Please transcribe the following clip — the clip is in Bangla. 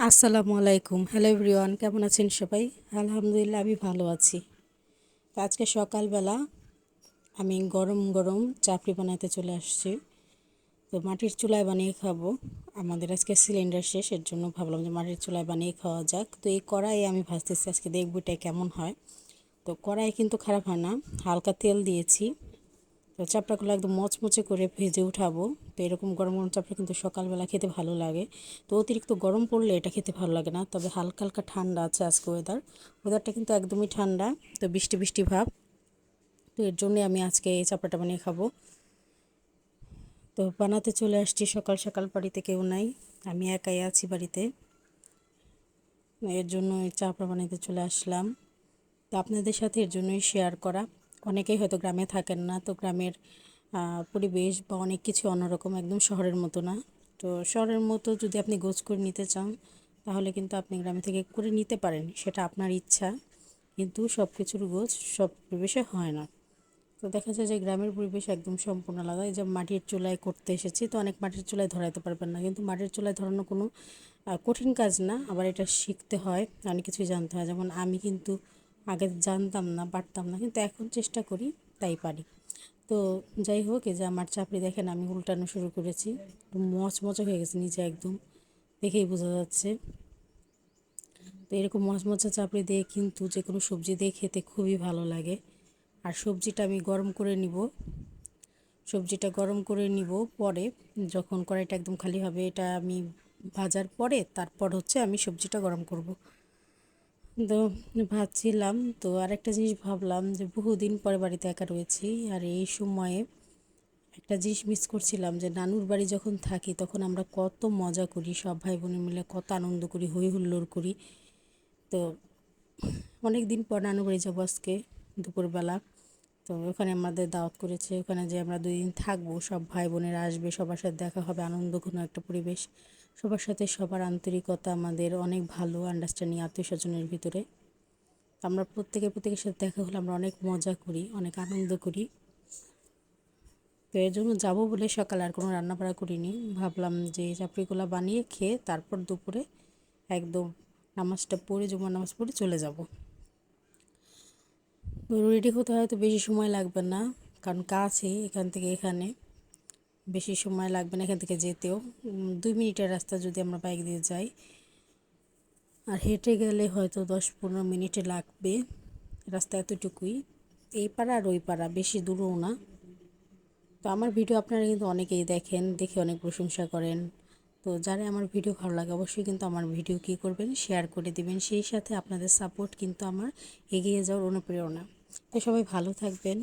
আসসালামু আলাইকুম। হ্যালো এভরিওয়ান, কেমন আছেন সবাই? আলহামদুলিল্লাহ আমি ভালো আছি। তো আজকে সকালবেলা আমি গরম গরম চাপড়ি বানাতে চলে আসছি। তো মাটির চুলায় বানিয়ে খাবো। আমাদের আজকে সিলিন্ডার শেষ, এর জন্য ভাবলাম যে মাটির চুলায় বানিয়ে খাওয়া যাক। তো এই কড়াইয়ে আমি ভাজতেছি, আজকে দেখব এটা কেমন হয়। তো কড়াই কিন্তু খারাপ হয় না, হালকা তেল দিয়েছি। তো চাপড়াগুলো একদম মচমচে করে ভেজে উঠাবো। তো এরকম গরম গরম চাপড়া কিন্তু সকালবেলা খেতে ভালো লাগে। তো অতিরিক্ত গরম পড়লে এটা খেতে ভালো লাগে না, তবে হালকা হালকা ঠান্ডা আছে আজকে ওয়েদারটা কিন্তু একদমই ঠান্ডা। তো বৃষ্টি বৃষ্টি ভাব। তো এর জন্যে আমি আজকে এই চাপড়াটা বানিয়ে খাবো। তো বানাতে চলে আসছি সকাল সকাল, বাড়িতে কেউ নাই, আমি একাই আছি বাড়িতে। এর জন্য এই চাপড়া বানাতে চলে আসলাম। তো আপনাদের সাথে এর জন্যই শেয়ার করা। অনেকেই হয়তো গ্রামে থাকেন না, তো গ্রামের পরিবেশ বা অনেক কিছু অন্যরকম, একদম শহরের মতো না। তো শহরের মতো যদি আপনি গোছ করে নিতে চান, তাহলে কিন্তু আপনি গ্রামে থেকে করে নিতে পারেন, সেটা আপনার ইচ্ছা। কিন্তু সব কিছুর গোছ সব পরিবেশে হয় না। তো দেখা যায় যে গ্রামের পরিবেশ একদম সম্পূর্ণ আলাদা। এই যে মাটির চুলায় করতে এসেছি, তো অনেক মাটির চুলায় ধরাইতে পারবেন না, কিন্তু মাটির চুলায় ধরানো কোনো কঠিন কাজ না। আবার এটা শিখতে হয়, অনেক কিছুই জানতে হয়। যেমন আমি কিন্তু আগে জানতাম না, পারতাম না, কিন্তু এখন চেষ্টা করি, তাই পারি। তো যাই হোক, এই যে আমার চাপড়ি দেখেন আমি উল্টানো শুরু করেছি, মচমচে হয়ে গেছে নিচে, একদম দেখেই বোঝা যাচ্ছে। তো এরকম মচমচে চাপড়ি দিয়ে কিন্তু যে কোনো সবজি দিয়ে খেতে খুবই ভালো লাগে। আর সবজিটা আমি গরম করে নিব। সবজিটা গরম করে নিব পরে, যখন কড়াইটা একদম খালি হবে, এটা আমি ভাজার পরে তারপর হচ্ছে আমি সবজিটা গরম করব। তো ভাবছিলাম, তো আরেকটা জিনিস ভাবলাম যে বহুদিন পরে বাড়িতে একা রয়েছি, আর এই সময়ে একটা জিনিস মিস করছিলাম যে নানুর বাড়ি যখন থাকি তখন আমরা কত মজা করি, সব ভাই বোনে মিলে কত আনন্দ করি, হই হুল্লোড় করি। তো অনেক দিন পর নানুর বাড়ি যাবো আজকে দুপুরবেলা। তো ওখানে আমাদের দাওয়াত করেছে, ওখানে যে আমরা 2 দিন থাকবো, সব ভাই বোনেরা আসবে, সবার সাথে দেখা হবে, আনন্দঘন একটা পরিবেশ। সবার সাথে সবার আন্তরিকতা আমাদের অনেক ভালো, আন্ডারস্ট্যান্ডিং আত্মীয় স্বজনের ভিতরে। আমরা প্রত্যেকের সাথে দেখা হলে আমরা অনেক মজা করি, অনেক আনন্দ করি। তো এর জন্য যাবো বলে সকালে আর কোনো রান্না বাড়া করিনি। ভাবলাম যে চাপড়িগুলো বানিয়ে খেয়ে তারপর দুপুরে একদম নামাজটা পড়ে, জুমার নামাজ পড়ে চলে যাব। রেডি হতে হয়তো বেশি সময় লাগবে না, কারণ কাছে এখান থেকে এখানে, বেশি সময় লাগবে না এখান থেকে যেতেও। 2 মিনিটের রাস্তা যদি আমরা বাইক দিয়ে যাই, আর হেঁটে গেলে হয়তো 10-15 মিনিটে লাগবে। রাস্তা এতটুকুই, এই পাড়া আর ওই পাড়া, বেশি দূরও না। তো আমার ভিডিও আপনারা কিন্তু অনেকেই দেখেন, দেখে অনেক প্রশংসা করেন। তো যারা আমার ভিডিও ভালো লাগে অবশ্যই কিন্তু আমার ভিডিও কী করবেন, শেয়ার করে দিবেন। সেই সাথে আপনাদের সাপোর্ট কিন্তু আমার এগিয়ে যাওয়ার অনুপ্রেরণা। তো সবাই ভালো থাকবেন।